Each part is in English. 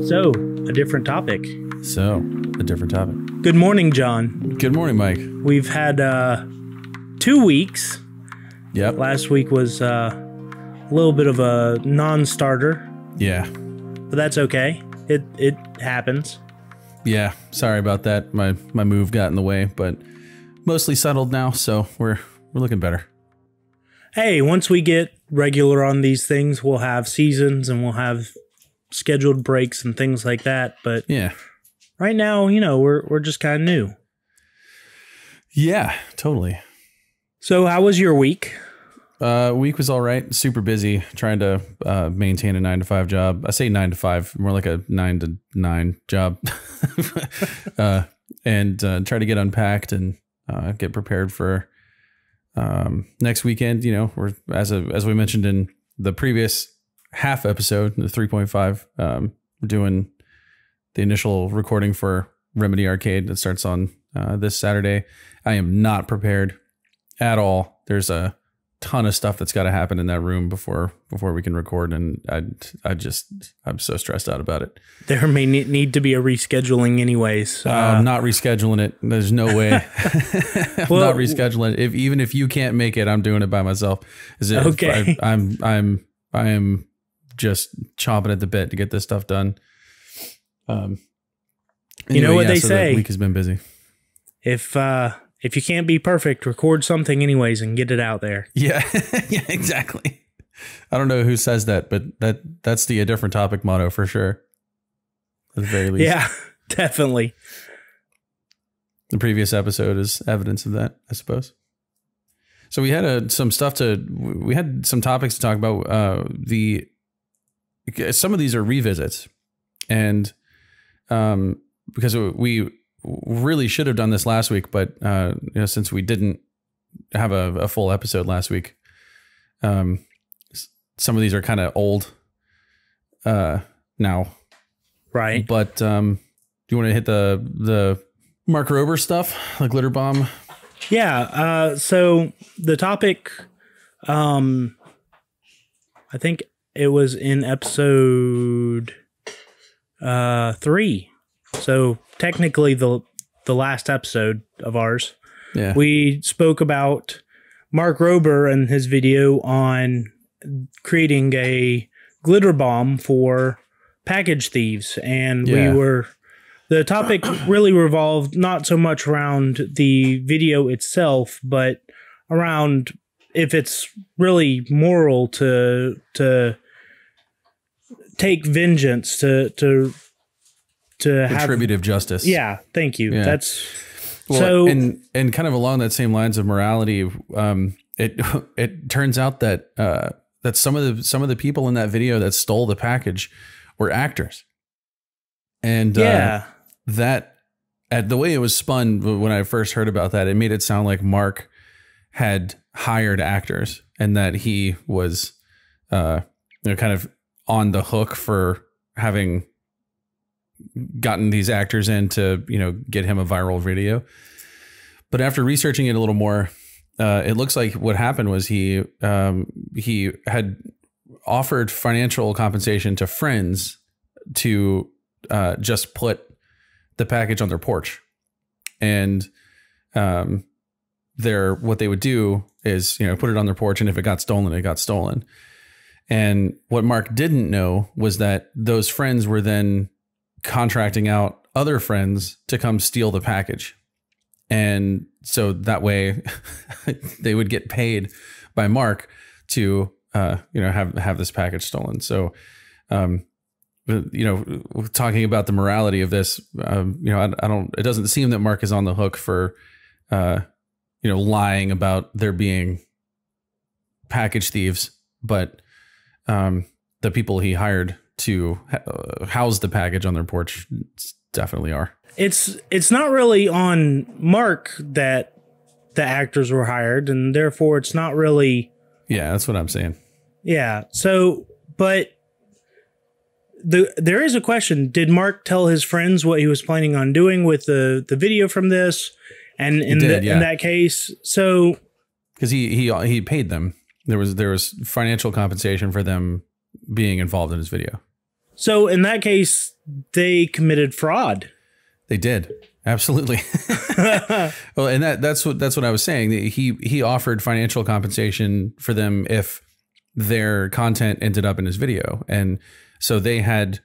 So, a different topic. Good morning, John. Good morning, Mike. We've had 2 weeks. Yep. Last week was a little bit of a non-starter. Yeah. But that's okay. It happens. Yeah. Sorry about that. My move got in the way, but mostly settled now, so we're looking better. Hey, once we get regular on these things, we'll have seasons and we'll have scheduled breaks and things like that. But yeah, right now, we're just kind of new. Yeah, totally. So how was your week? Week was all right. Super busy trying to maintain a 9-to-5 job. I say 9 to 5, more like a 9 to 9 job. And try to get unpacked and get prepared for next weekend. We're as we mentioned in the previous half episode, the 3.5, we're doing the initial recording for Remedy Arcade that starts on this Saturday. I am not prepared at all. There's a ton of stuff that's got to happen in that room before we can record, and I'm so stressed out about it. There may need to be a rescheduling anyways. I'm not rescheduling it. There's no way. I'm not rescheduling it. Even if you can't make it, I'm doing it by myself. Okay. I am just chomping at the bit to get this stuff done. Anyway, you know what they say. The week has been busy. If you can't be perfect, record something anyways and get it out there. Yeah, yeah, exactly. I don't know who says that, but that's the A Different Topic motto for sure. At the very least. Yeah, definitely. The previous episode is evidence of that, I suppose. So we had some topics to talk about. Some of these are revisits, and because we really should have done this last week, but since we didn't have a full episode last week, some of these are kind of old now, right? But do you want to hit the Mark Rober stuff, the glitter bomb? Yeah. So the topic, I think it was in episode 3. So technically the last episode of ours, yeah, we spoke about Mark Rober and his video on creating a glitter bomb for package thieves. And the topic really revolved not so much around the video itself, but around if it's really moral to take vengeance, to have retributive justice. Yeah, thank you. Yeah. And kind of along that same lines of morality, it turns out that that some of the people in that video that stole the package were actors, and that the way it was spun when I first heard about that, it made it sound like Mark had hired actors and that he was kind of on the hook for having gotten these actors in to, get him a viral video. But after researching it a little more, it looks like what happened was he had offered financial compensation to friends to just put the package on their porch. And what they would do is, put it on their porch, and if it got stolen, it got stolen. And what Mark didn't know was that those friends were then contracting out other friends to come steal the package. And so that way they would get paid by Mark to, have this package stolen. So, talking about the morality of this, it doesn't seem that Mark is on the hook for, lying about there being package thieves, but, the people he hired to house the package on their porch definitely are. It's not really on Mark that the actors were hired, and therefore it's not really. Yeah, that's what I'm saying. Yeah. So, but there is a question. Did Mark tell his friends what he was planning on doing with the video from this? And in that case, so because he paid them. There was financial compensation for them being involved in his video. So in that case, they committed fraud. They did. Absolutely. Well, and that's what I was saying. He offered financial compensation for them if their content ended up in his video. And so they had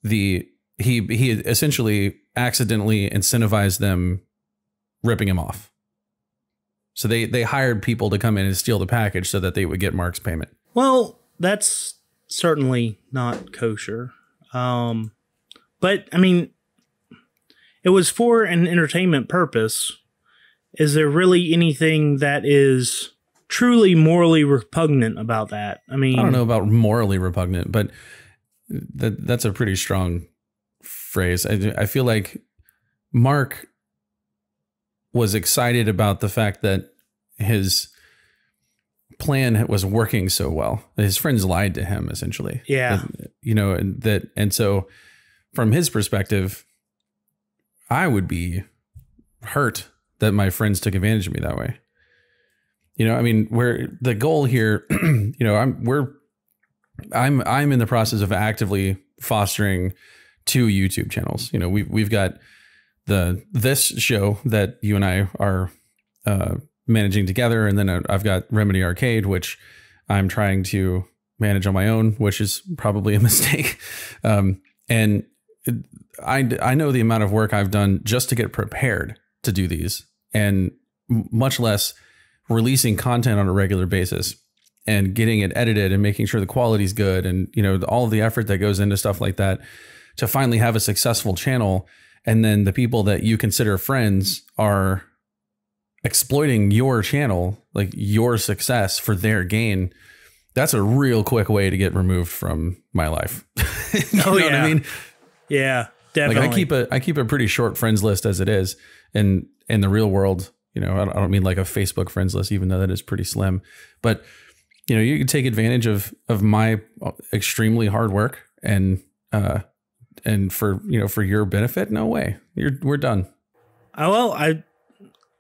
he essentially accidentally incentivized them ripping him off. So they hired people to come in and steal the package so that they would get Mark's payment. Well, that's certainly not kosher. But I mean, it was for an entertainment purpose. Is there really anything that is truly morally repugnant about that? I mean, I don't know about morally repugnant, but that's a pretty strong phrase. I feel like Mark was excited about the fact that his plan was working so well. His friends lied to him, essentially. Yeah. And so from his perspective, I would be hurt that my friends took advantage of me that way. I mean, where the goal here, I'm in the process of actively fostering 2 YouTube channels. We've got this show that you and I are managing together, and then I've got Remedy Arcade, which I'm trying to manage on my own, which is probably a mistake. And I know the amount of work I've done just to get prepared to do these, and much less releasing content on a regular basis and getting it edited and making sure the quality's good, and all of the effort that goes into stuff like that to finally have a successful channel. And then the people that you consider friends are exploiting your channel, like your success, for their gain. That's a real quick way to get removed from my life. You know what I mean? Yeah, definitely. Like I keep a pretty short friends list as it is. And in the real world, I don't mean like a Facebook friends list, even though that is pretty slim. But you can take advantage of my extremely hard work and for your benefit. No way. We're done. Well,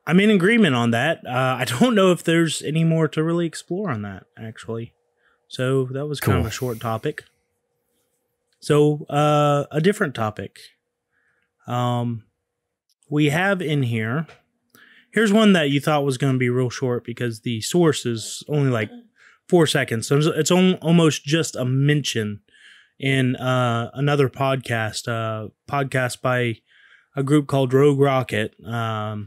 I'm in agreement on that. I don't know if there's any more to really explore on that, actually. So that was kind of a short topic. So a different topic. We have in here. Here's one that you thought was going to be real short because the source is only like 4 seconds. So it's almost just a mention in another podcast. Podcast by a group called Rogue Rocket. Are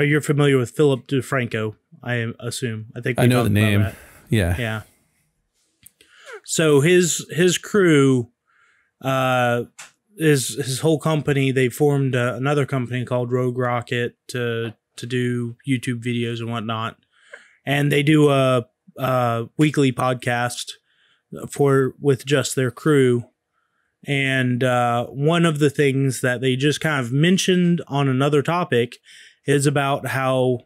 you familiar with Philip DeFranco? I assume. I know the name. Yeah. So his crew, his whole company, they formed another company called Rogue Rocket to do YouTube videos and whatnot, and they do a weekly podcast with just their crew. And one of the things that they just kind of mentioned on another topic is about how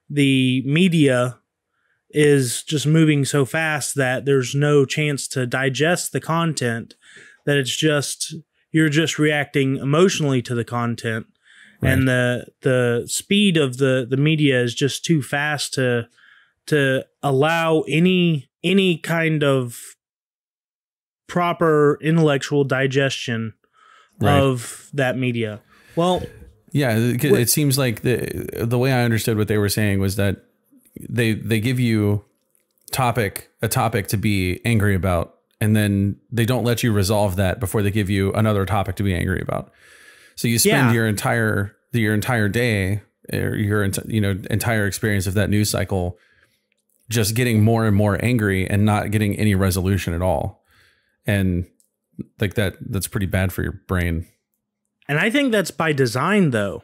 the media is just moving so fast that there's no chance to digest the content, that you're just reacting emotionally to the content. Right. And the speed of the media is just too fast to allow any kind of proper intellectual digestion of that media. Well, yeah, it seems like the way I understood what they were saying was that they give you a topic to be angry about, and then they don't let you resolve that before they give you another topic to be angry about. So you spend your entire day, or your entire experience of that news cycle just getting more and more angry and not getting any resolution at all. And like that's pretty bad for your brain. And I think that's by design, though.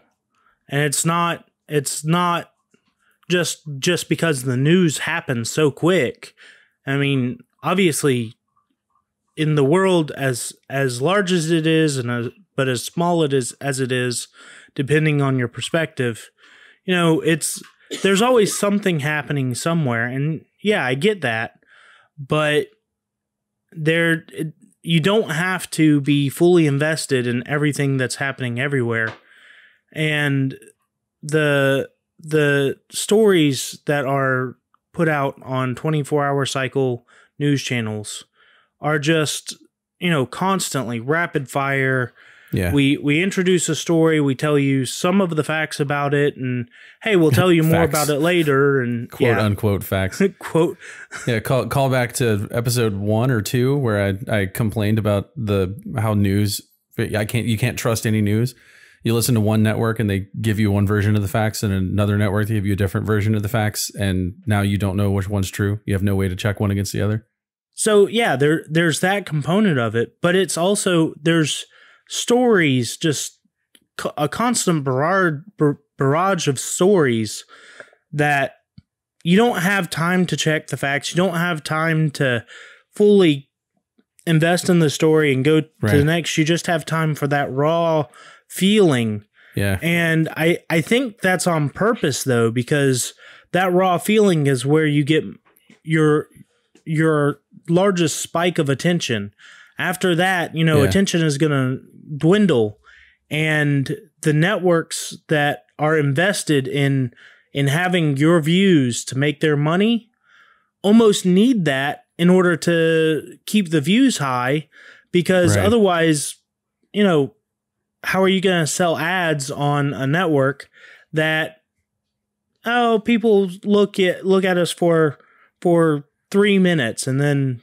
And it's not just because the news happens so quick. I mean, obviously, in the world as large as it is, but as small as it is, depending on your perspective, there's always something happening somewhere. And yeah, I get that, but you don't have to be fully invested in everything that's happening everywhere. And the stories that are put out on 24-hour cycle news channels are just constantly rapid fire. Yeah. We introduce a story, we tell you some of the facts about it, and hey, we'll tell you more about it later, and quote unquote facts. Quote. Yeah, call back to episode 1 or 2 where I complained about how news, you can't trust any news. You listen to one network and they give you one version of the facts, and another network they give you a different version of the facts, and now you don't know which one's true. You have no way to check one against the other. So yeah, there's that component of it, but it's also there's stories, just a constant barrage of stories that you don't have time to check the facts. You don't have time to fully invest in the story and go to the next. You just have time for that raw feeling. Yeah. And I think that's on purpose, though, because that raw feeling is where you get your largest spike of attention. After that, attention is going to dwindle, and the networks that are invested in having your views to make their money almost need that in order to keep the views high, because otherwise, how are you going to sell ads on a network that, people look at us for 3 minutes and then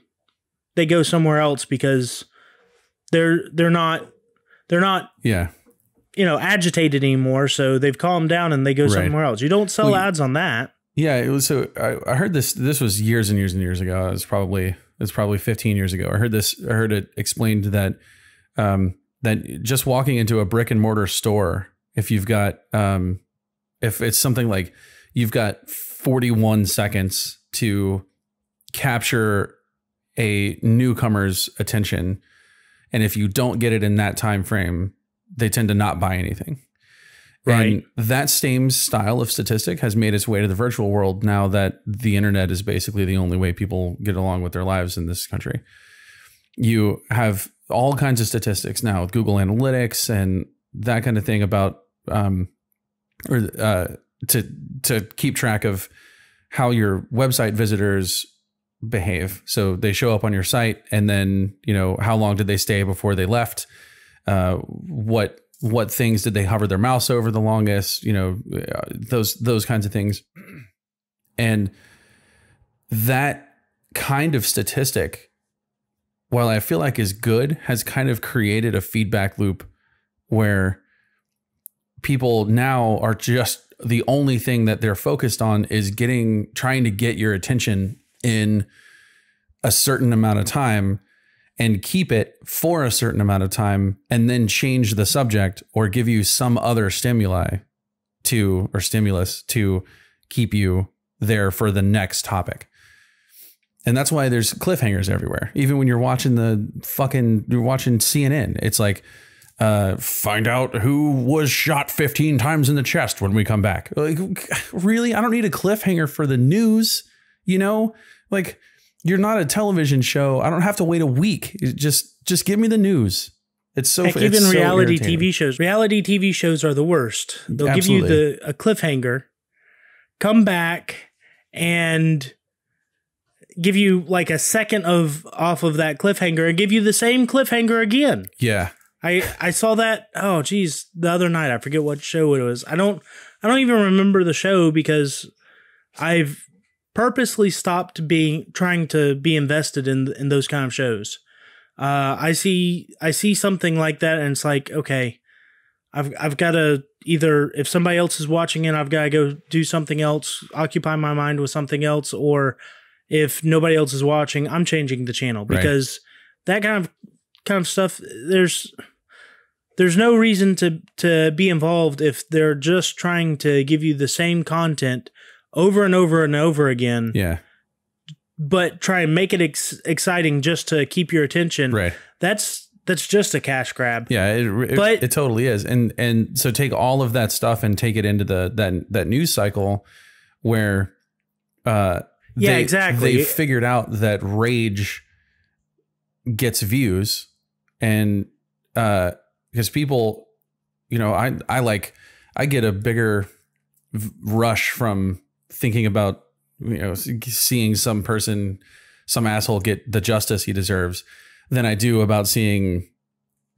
they go somewhere else because they're not agitated anymore, so they've calmed down and they go somewhere else. You don't sell ads on that. Yeah, it was. So I heard this was years and years and years ago. It's probably 15 years ago. I heard it explained that that just walking into a brick and mortar store, if you've got if it's something like you've got 41 seconds to capture a newcomer's attention, and if you don't get it in that time frame, they tend to not buy anything. Right. And that same style of statistic has made its way to the virtual world now that the internet is basically the only way people get along with their lives in this country. You have all kinds of statistics now with Google Analytics and that kind of thing about to keep track of how your website visitors behave. So they show up on your site, and then, how long did they stay before they left? What things did they hover their mouse over the longest? Those kinds of things. And that kind of statistic, while I feel like is good, has kind of created a feedback loop where people now are just the only thing that they're focused on is trying to get your attention in a certain amount of time and keep it for a certain amount of time, and then change the subject or give you some other stimulus to keep you there for the next topic. And that's why there's cliffhangers everywhere. Even when you're watching CNN, it's like, find out who was shot 15 times in the chest when we come back. Like, really? I don't need a cliffhanger for the news. Like, you're not a television show. I don't have to wait a week. Just give me the news. It's so Heck, even reality TV shows. Reality TV shows are the worst. They'll Absolutely. Give you a cliffhanger, come back, and give you like a second off of that cliffhanger, and give you the same cliffhanger again. Yeah. I saw that. Oh, geez, the other night. I forget what show it was. I don't even remember the show because I've purposely stopped trying to be invested in those kind of shows. I see something like that, and it's like, okay, I've got to either, if somebody else is watching it, I've got to go do something else, occupy my mind with something else, or if nobody else is watching, I'm changing the channel, because that kind of stuff, there's no reason to be involved if they're just trying to give you the same content over and over and over again. Yeah. But try and make it exciting just to keep your attention. Right. That's just a cash grab. Yeah, it totally is. And so take all of that stuff and take it into that news cycle where exactly. They figured out that rage gets views, and because people, I get a bigger rush from thinking about, seeing some asshole get the justice he deserves than I do about seeing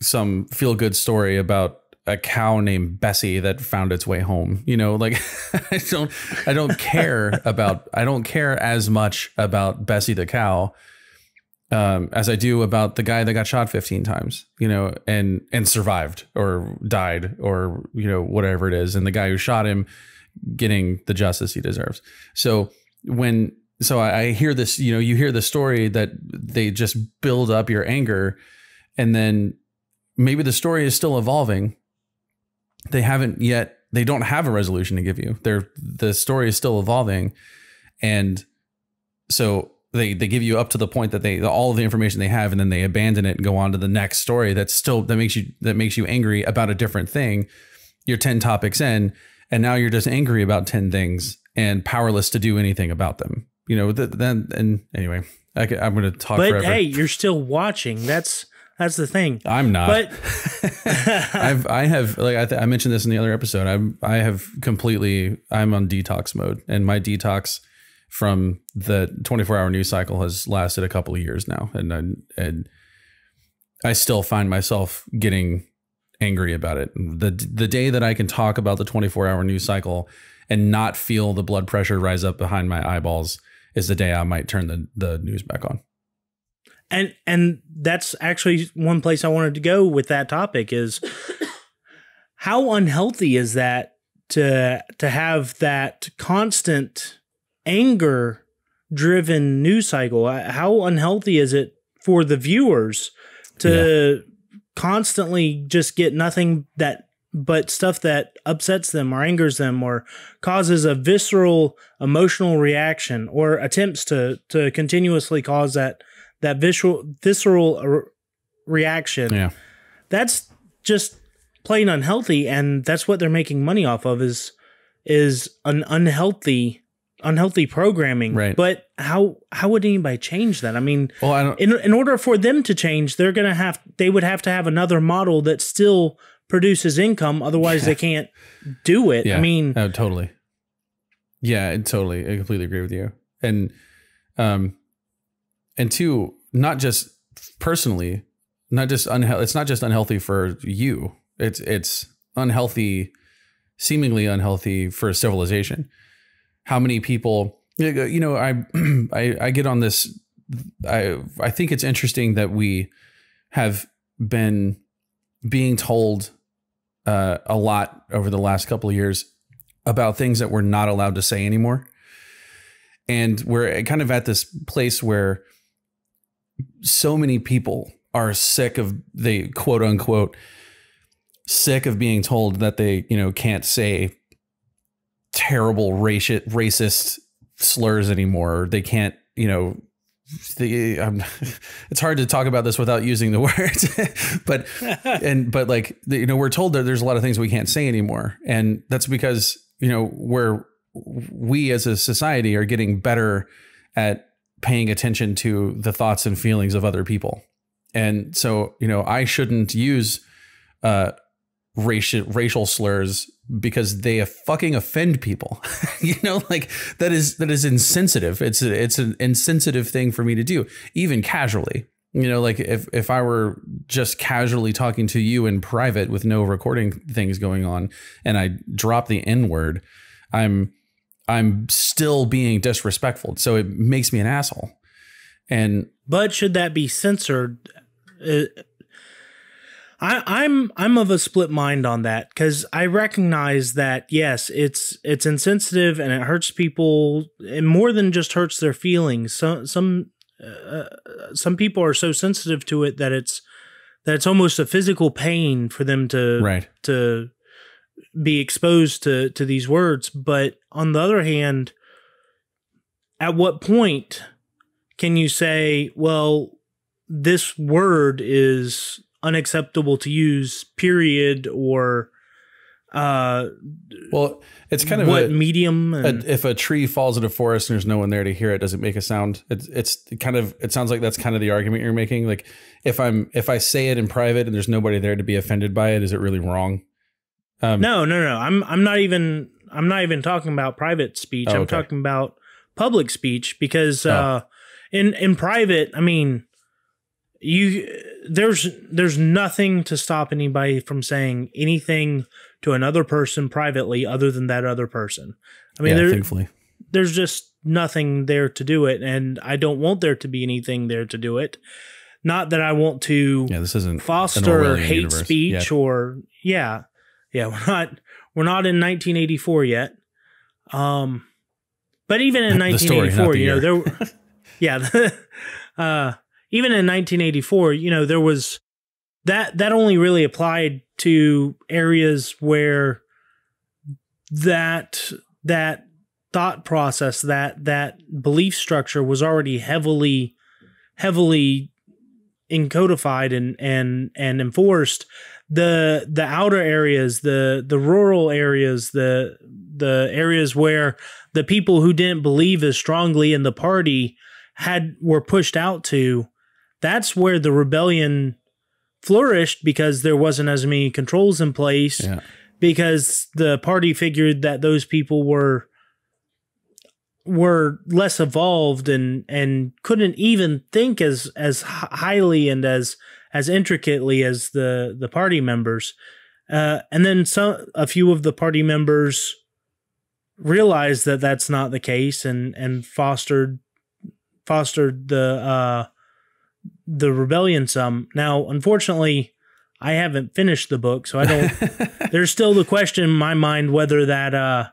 some feel good story about a cow named Bessie that found its way home. You know, like I don't care as much about Bessie the cow as I do about the guy that got shot 15 times, you know, and survived or died or, you know, whatever it is. And the guy who shot him getting the justice he deserves. So I hear this, you know, you hear the story that they just build up your anger, and then maybe the story is still evolving. They don't have a resolution to give you. The story is still evolving. And so they give you up to the point that all of the information they have, and then they abandon it and go on to the next story that makes you angry about a different thing. You're 10 topics in, and now you're just angry about 10 things and powerless to do anything about them. You know, anyway, I'm going to talk forever. But hey, you're still watching. That's the thing. I'm not. But I have, like I mentioned this in the other episode. I'm on detox mode, and my detox from the 24-hour news cycle has lasted a couple of years now, and I still find myself getting angry about it. The day that I can talk about the 24-hour news cycle and not feel the blood pressure rise up behind my eyeballs is the day I might turn the news back on. And that's actually one place I wanted to go with that topic is how unhealthy is that to have that constant anger driven news cycle? How unhealthy is it for the viewers to constantly just get nothing but stuff that upsets them or angers them or causes a visceral emotional reaction or attempts to continuously cause that visceral reaction? Yeah. That's just plain unhealthy, and that's what they're making money off of is an unhealthy programming. Right. But how would anybody change that? I mean, well, I don't, in order for them to change, they would have to have another model that still produces income. Otherwise they can't do it. Yeah. I mean, totally. Yeah, totally. I completely agree with you. And two, not just personally, it's not just unhealthy for you. It's unhealthy, seemingly unhealthy for civilization. How many people, you know, I get on this. I think it's interesting that we have been being told a lot over the last couple of years about things that we're not allowed to say anymore. And we're kind of at this place where so many people are sick of the quote unquote sick of being told that they, you know, can't say terrible racist slurs anymore. They can't, you know, it's hard to talk about this without using the words, but like, you know, we're told that there's a lot of things we can't say anymore. And that's because, you know, we as a society are getting better at paying attention to the thoughts and feelings of other people. And so, you know, I shouldn't use racial slurs because they fucking offend people. You know, like that is insensitive. It's an insensitive thing for me to do, even casually. You know, like if I were just casually talking to you in private with no recording things going on and I drop the N-word, I'm still being disrespectful. So it makes me an asshole. But should that be censored? I'm of a split mind on that, because I recognize that, yes, it's insensitive and it hurts people, and more than just hurts their feelings. Some people are so sensitive to it that it's almost a physical pain for them to be exposed to these words. But on the other hand, at what point can you say, well, this word is unacceptable to use, period, or well, it's kind of what medium? If a tree falls in a forest and there's no one there to hear it, does it make a sound? It sounds like that's kind of the argument you're making. Like if I say it in private and there's nobody there to be offended by it, is it really wrong? No. I'm not even talking about private speech. I'm talking about public speech, because in private, I mean, there's nothing to stop anybody from saying anything to another person privately other than that other person. I mean, thankfully. There's just nothing there to do it, and I don't want there to be anything there to do it. Not that I want to this isn't foster hate speech or we're not in 1984 yet. But even in 1984, even in 1984, there was that only really applied to areas where that thought process, that belief structure was already heavily encodified and enforced. The outer areas, the rural areas, the areas where the people who didn't believe as strongly in the party were pushed out to, that's where the rebellion flourished, because there wasn't as many controls in place, because the party figured that those people were less evolved and couldn't even think as highly and as intricately as the party members. And then a few of the party members realized that that's not the case and fostered the rebellion some. Now, unfortunately, I haven't finished the book, so I don't. There's still the question in my mind whether that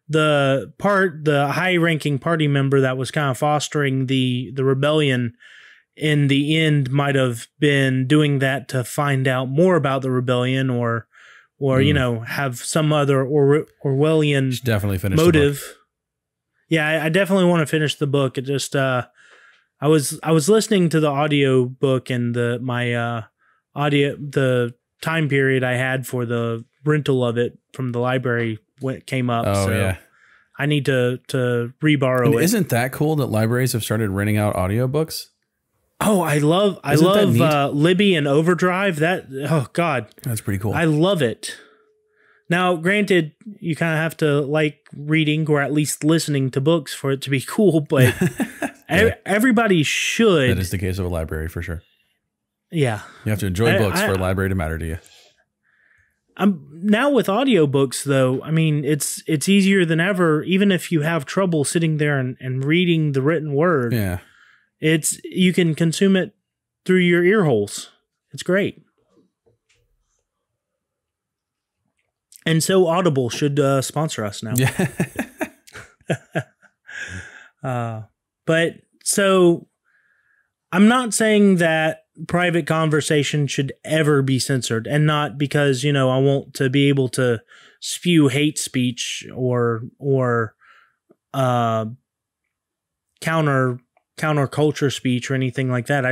the high-ranking party member that was kind of fostering the rebellion in the end might have been doing that to find out more about the rebellion, or have some other Orwellian definitely finish motive. Yeah, I definitely want to finish the book. It just I was listening to the audio book, and the time period I had for the rental of it from the library when it came up. I need to reborrow it. Isn't that cool that libraries have started renting out audiobooks? Oh, I love Libby and Overdrive. Oh God, that's pretty cool. I love it. Now, granted, you kind of have to like reading or at least listening to books for it to be cool, but everybody should. That is the case of a library for sure. Yeah, you have to enjoy books for a library to matter to you. Now with audiobooks, though, I mean, it's easier than ever. Even if you have trouble sitting there and reading the written word, you can consume it through your ear holes. It's great. And so Audible should sponsor us now. But so I'm not saying that private conversation should ever be censored, and not because, I want to be able to spew hate speech or counterculture speech or anything like that.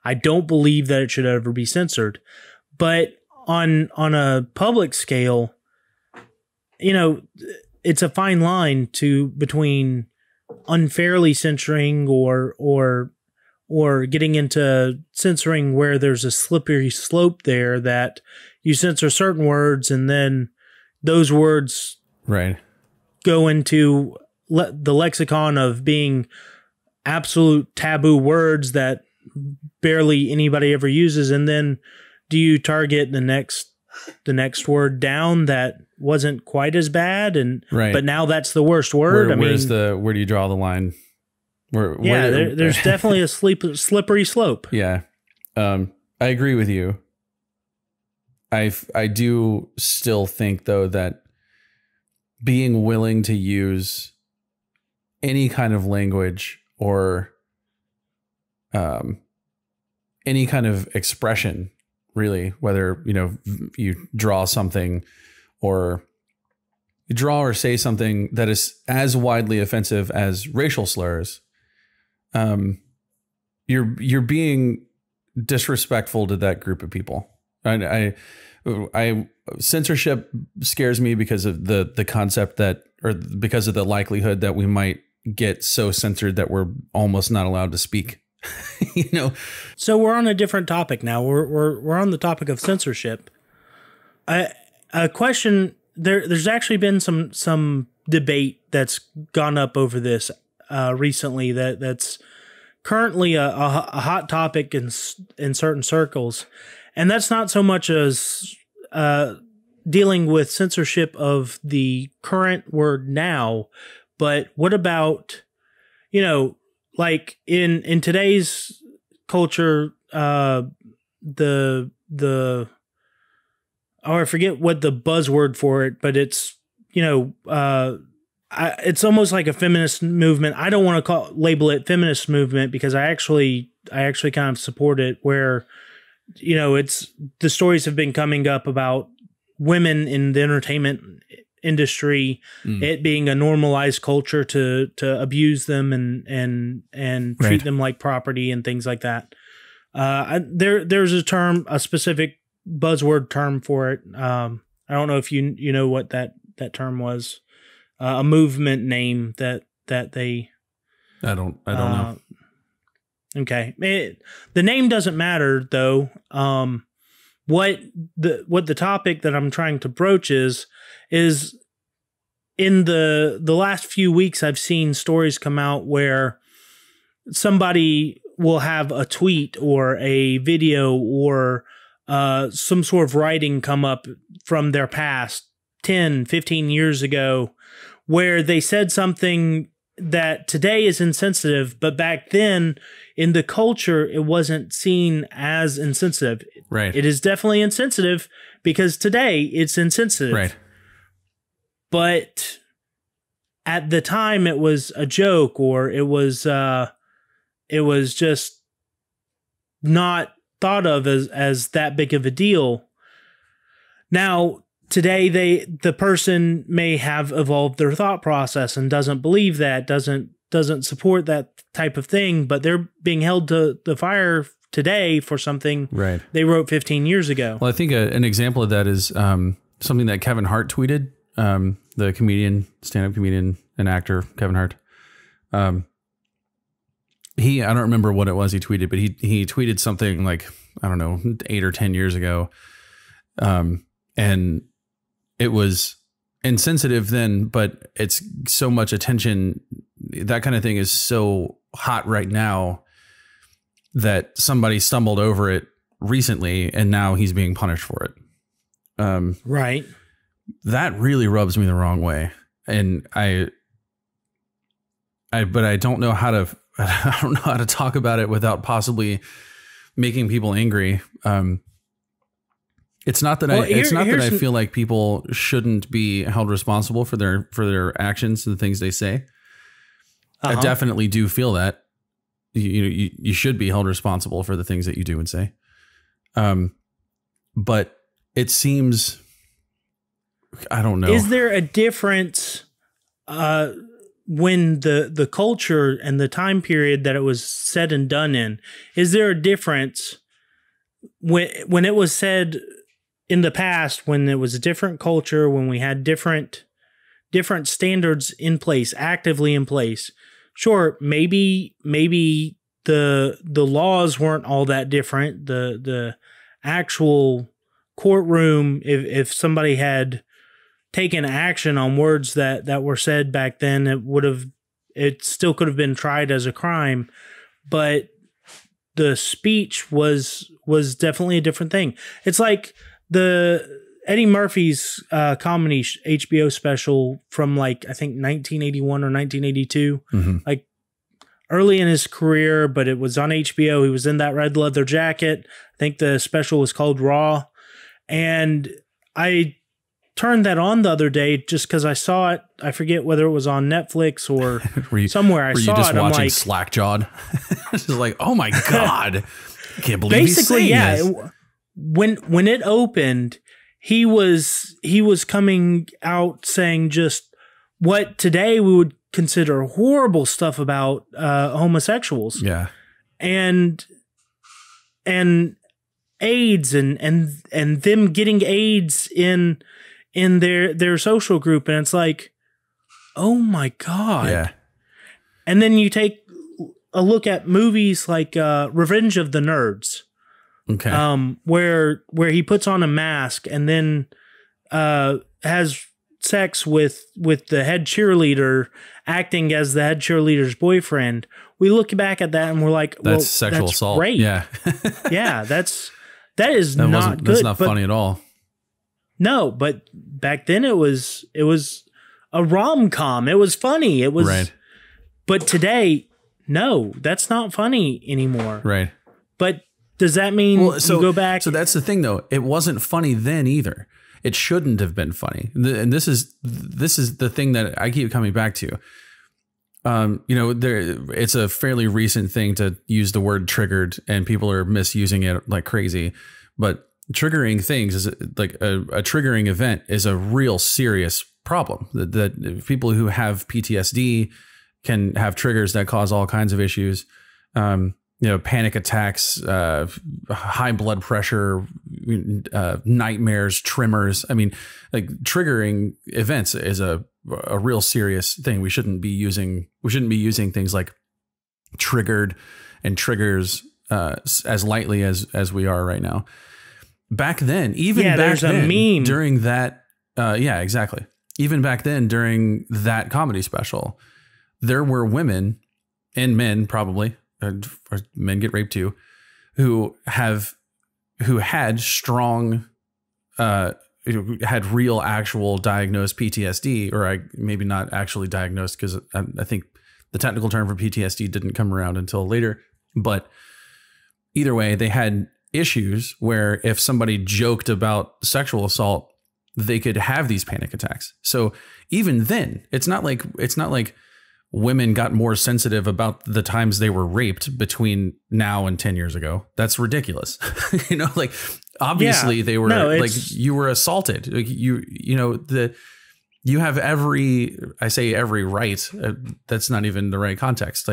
I don't believe that it should ever be censored. But on a public scale, it's a fine line between unfairly censoring or getting into censoring where there's a slippery slope there, that you censor certain words and then those words go into the lexicon of being absolute taboo words that barely anybody ever uses. And then do you target the next word down that wasn't quite as bad, but now that's the worst word? Where do you draw the line? There's definitely a slippery slope. Yeah. I agree with you. I do still think, though, that being willing to use any kind of language or any kind of expression, really, whether, you draw something or you draw or say something that is as widely offensive as racial slurs, you're being disrespectful to that group of people. I censorship scares me because of the concept or because of the likelihood that we might get so censored that we're almost not allowed to speak. So we're on a different topic now. We're on the topic of censorship. A question. There's actually been some debate that's gone up over this recently that's currently a hot topic in certain circles, and that's not so much as dealing with censorship of the current word now, but what about, like in today's culture, I forget what the buzzword for it, but it's, it's almost like a feminist movement. I don't want to label it feminist movement because I actually kind of support it, where, it's the stories have been coming up about women in the entertainment industry, it being a normalized culture to abuse them and treat them like property and things like that. There's a specific buzzword term for it. I don't know if you know what that term was. A movement name that they. I don't know. Okay, the name doesn't matter though. What the topic that I'm trying to broach is in the last few weeks I've seen stories come out where somebody will have a tweet or a video or some sort of writing come up from their past 10, 15 years ago where they said something that today is insensitive, but back then in the culture, it wasn't seen as insensitive. Right. It is definitely insensitive because today it's insensitive. Right. But at the time it was a joke, or it was just not thought of as that big of a deal. Now, today the person may have evolved their thought process and doesn't believe that, doesn't support that type of thing, but they're being held to the fire today for something they wrote 15 years ago. Well, I think an example of that is something that Kevin Hart tweeted, the comedian, stand-up comedian and actor Kevin Hart. I don't remember what it was he tweeted, but he tweeted something like, I don't know, 8 or 10 years ago. And it was insensitive then, but it's so much attention. That kind of thing is so hot right now that somebody stumbled over it recently and now he's being punished for it. Right. That really rubs me the wrong way. And but I don't know how to talk about it without possibly making people angry. It's not that I feel like people shouldn't be held responsible for their actions and the things they say. I definitely do feel that you should be held responsible for the things that you do and say. But it seems, I don't know. Is there a difference when the culture and the time period that it was said and done in? Is there a difference when it was said in the past, when it was a different culture, when we had different standards in place, actively in place? Sure, maybe the laws weren't all that different. The actual courtroom, if somebody had taken action on words that were said back then, it still could have been tried as a crime, but the speech was definitely a different thing. It's like the Eddie Murphy's comedy HBO special from like, I think 1981 or 1982, like early in his career, but it was on HBO. He was in that red leather jacket. I think the special was called Raw. And I turned that on the other day just because I saw it. I forget whether it was on Netflix or somewhere I saw it. Were you just watching Slackjawed? Just like, oh my God, I can't believe he's saying this. When it opened, he was coming out saying just what today we would consider horrible stuff about homosexuals. Yeah. And AIDS and them getting AIDS in their social group, and it's like, oh my God. Yeah. And then you take a look at movies like Revenge of the Nerds. Okay. Where he puts on a mask and then has sex with the head cheerleader acting as the head cheerleader's boyfriend, we look back at that and we're like, well, that's sexual assault. Rape. Yeah. Yeah, that is not good. That's not funny at all. No, but back then it was a rom-com. It was funny. It was right. But today, no, that's not funny anymore. Right. But does that mean you go back? So that's the thing, though. It wasn't funny then either. It shouldn't have been funny. And this is the thing that I keep coming back to. It's a fairly recent thing to use the word triggered, and people are misusing it like crazy. But triggering things is like a triggering event is a real serious problem. That people who have PTSD can have triggers that cause all kinds of issues. Panic attacks, high blood pressure, nightmares, tremors. I mean, like triggering events is a real serious thing. We shouldn't be using things like triggered and triggers as lightly as we are right now. Back then, during that, exactly. Even back then, during that comedy special, there were women and men probably. Or men get raped too, who had strong, had real actual diagnosed PTSD, or maybe not actually diagnosed, because I think the technical term for PTSD didn't come around until later. But either way, they had issues where if somebody joked about sexual assault, they could have these panic attacks. So even then, it's not like women got more sensitive about the times they were raped between now and 10 years ago. That's ridiculous. Obviously they were you were assaulted. Like you have every right. That's not even the right context.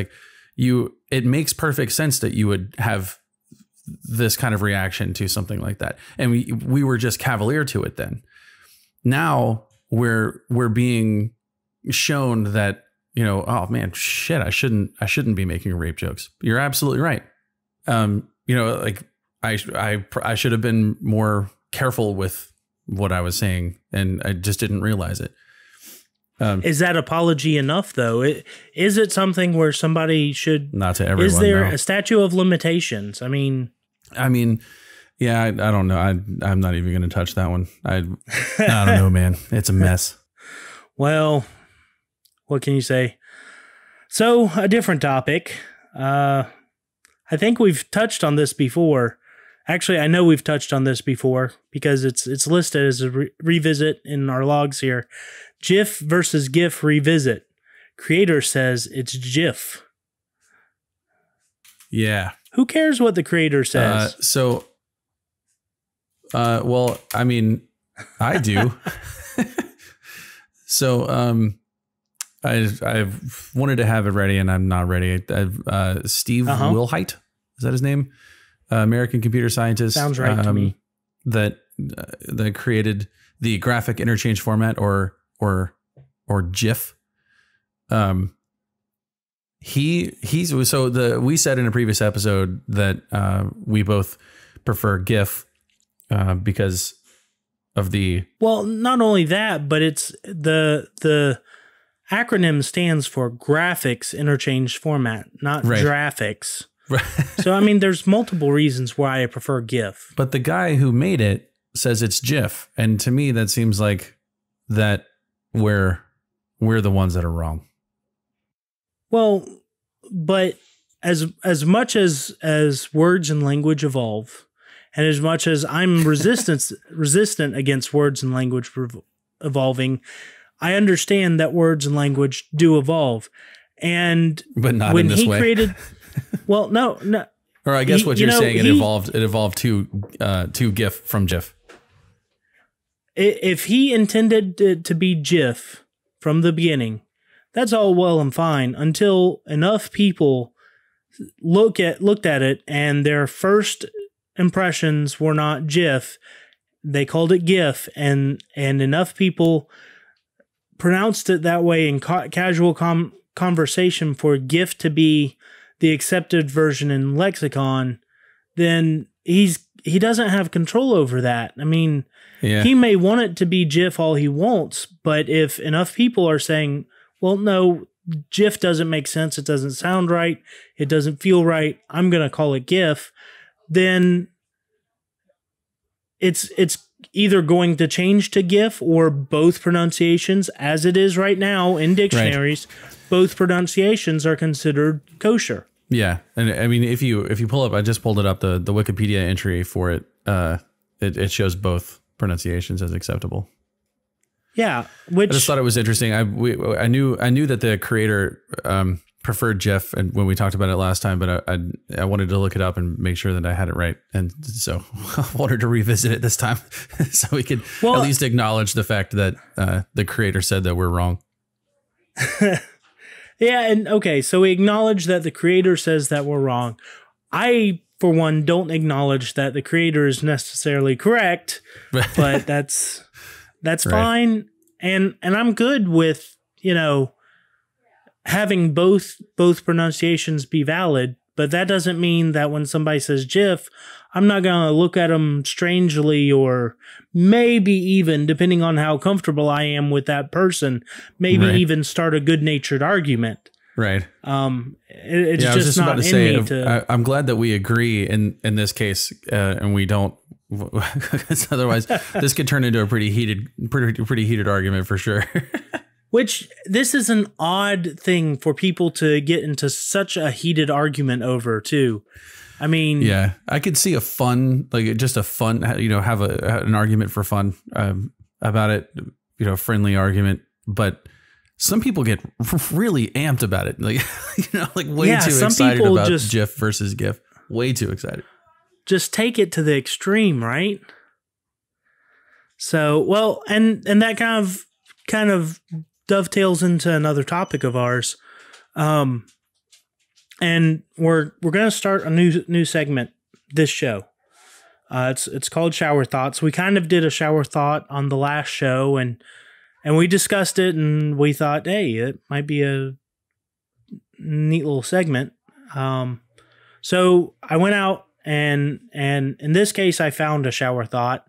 It makes perfect sense that you would have this kind of reaction to something like that. And we were just cavalier to it then. Now we're being shown that, oh man, shit, I shouldn't be making rape jokes. You're absolutely right. I should have been more careful with what I was saying, and I just didn't realize it. Is that apology enough though? Is it something where somebody should, not to everyone? Is there a statute of limitations? I mean, yeah, I don't know. I'm not even going to touch that one. I don't know, man. It's a mess. Well, what can you say? So, a different topic. I think we've touched on this before. Actually, I know we've touched on this before because it's listed as a revisit in our logs here. GIF versus GIF revisit. Creator says it's GIF. Yeah. Who cares what the creator says? Well, I mean, I do. So, I've wanted to have it ready and I'm not ready. Steve Wilhite, is that his name? American computer scientist. Sounds right to me. That created the graphic interchange format or GIF. We said in a previous episode that we both prefer GIF because of the, well, not only that, but it's the acronym stands for graphics interchange format, not graphics. Right. So I mean, there's multiple reasons why I prefer GIF. But the guy who made it says it's GIF, and to me that seems like that we're the ones that are wrong. Well, but as much as words and language evolve, and as much as I'm resistant against words and language evolving, I understand that words and language do evolve. And but not when in this way. Created, well, no. Or I guess what you're saying, it evolved to GIF from GIF. If he intended it to be GIF from the beginning, that's all well and fine until enough people looked at it and their first impressions were not GIF. They called it GIF, and enough people pronounced it that way in casual conversation for GIF to be the accepted version in lexicon. Then he's he doesn't have control over that. I mean, he may want it to be GIF all he wants, but if enough people are saying, well, no, GIF doesn't make sense, it doesn't sound right, it doesn't feel right, I'm going to call it GIF, then it's either going to change to GIF or both pronunciations, as it is right now in dictionaries. Right. Both pronunciations are considered kosher. Yeah, and I mean, if you pull up, I just pulled it up, the Wikipedia entry for it. It shows both pronunciations as acceptable. Yeah, which I just thought it was interesting. I knew that the creator preferred GIF, and when we talked about it last time, but I wanted to look it up and make sure that I had it right, and so I wanted to revisit it this time so we could at least acknowledge the fact that the creator said that we're wrong. Yeah, and okay, so we acknowledge that the creator says that we're wrong. I, for one, don't acknowledge that the creator is necessarily correct, but that's fine, and I'm good with, you know, having both pronunciations be valid, but that doesn't mean that when somebody says GIF, I'm not going to look at them strangely, or maybe even, depending on how comfortable I am with that person, maybe even start a good-natured argument. Right. It's just not in me to... I'm glad that we agree in this case, and we don't, otherwise this could turn into a pretty heated argument for sure. Which, this is an odd thing for people to get into such a heated argument over, too. I mean... Yeah, I could see a fun, like just a fun, you know, have an argument for fun about it, you know, friendly argument. But some people get really amped about it. Like, you know, like way too excited about GIF versus GIF. Way too excited. Just take it to the extreme, right? So, well, and that kind of dovetails into another topic of ours, and we're going to start a new segment this show. It's called Shower Thoughts. We kind of did a shower thought on the last show, and we discussed it, and we thought, hey, it might be a neat little segment. So I went out, and in this case, I found a shower thought.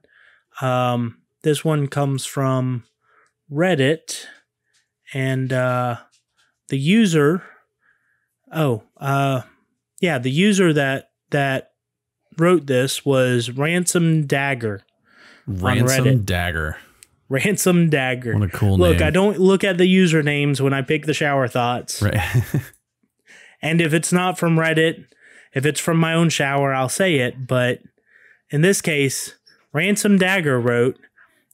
This one comes from Reddit. And the user, the user that wrote this was Ransom Dagger. Ransom Dagger. Ransom Dagger. What a cool name. Look, I don't look at the usernames when I pick the shower thoughts. Right. And if it's not from Reddit, if it's from my own shower, I'll say it. But in this case, Ransom Dagger wrote,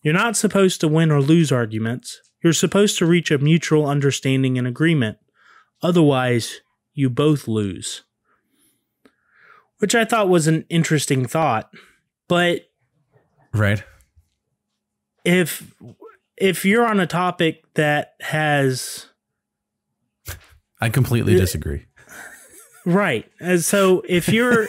"You're not supposed to win or lose arguments. You're supposed to reach a mutual understanding and agreement. Otherwise, you both lose." Which I thought was an interesting thought. But right. If you're on a topic that has... I completely disagree. Right. And so if you're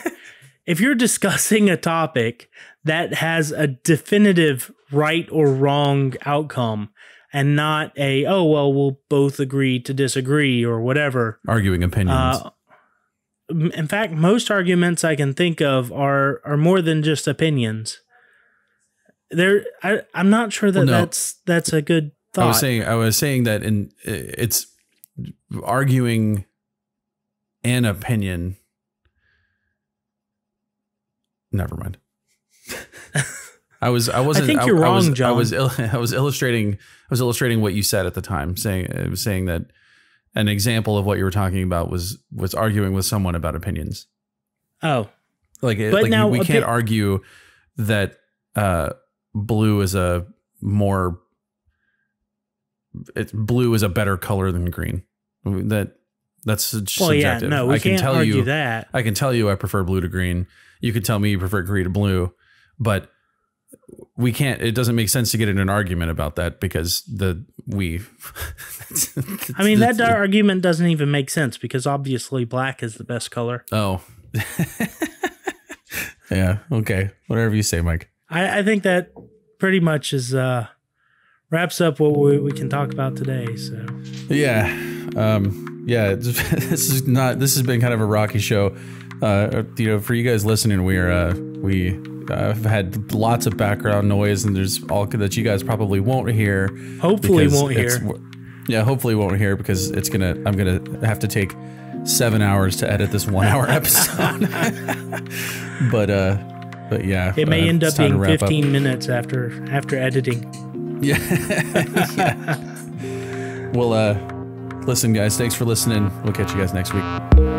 discussing a topic that has a definitive right or wrong outcome, and not we'll both agree to disagree or whatever. Arguing opinions. In fact, most arguments I can think of are more than just opinions. I'm not sure that that's a good thought. I was saying that it's arguing an opinion. Never mind. I think you're wrong, John. I was illustrating what you said at the time, saying that an example of what you were talking about was arguing with someone about opinions. Oh, we can't argue that blue is a better color than green. That's subjective. Yeah, no, we can't argue that. I can tell you I prefer blue to green. You could tell me you prefer green to blue, but we can't. It doesn't make sense to get in an argument about that because that argument doesn't even make sense because obviously black is the best color. Oh, yeah. Okay, whatever you say, Mike. I think that pretty much is wraps up what we can talk about today. So yeah, this has been kind of a rocky show. For you guys listening, I've had lots of background noise, and there's all that you guys probably won't hear. Hopefully won't hear. Yeah, hopefully won't hear, because I'm gonna have to take 7 hours to edit this 1 hour episode. but yeah, it may end up being 15 minutes after editing. Yeah. Yeah. Well, listen, guys, thanks for listening. We'll catch you guys next week.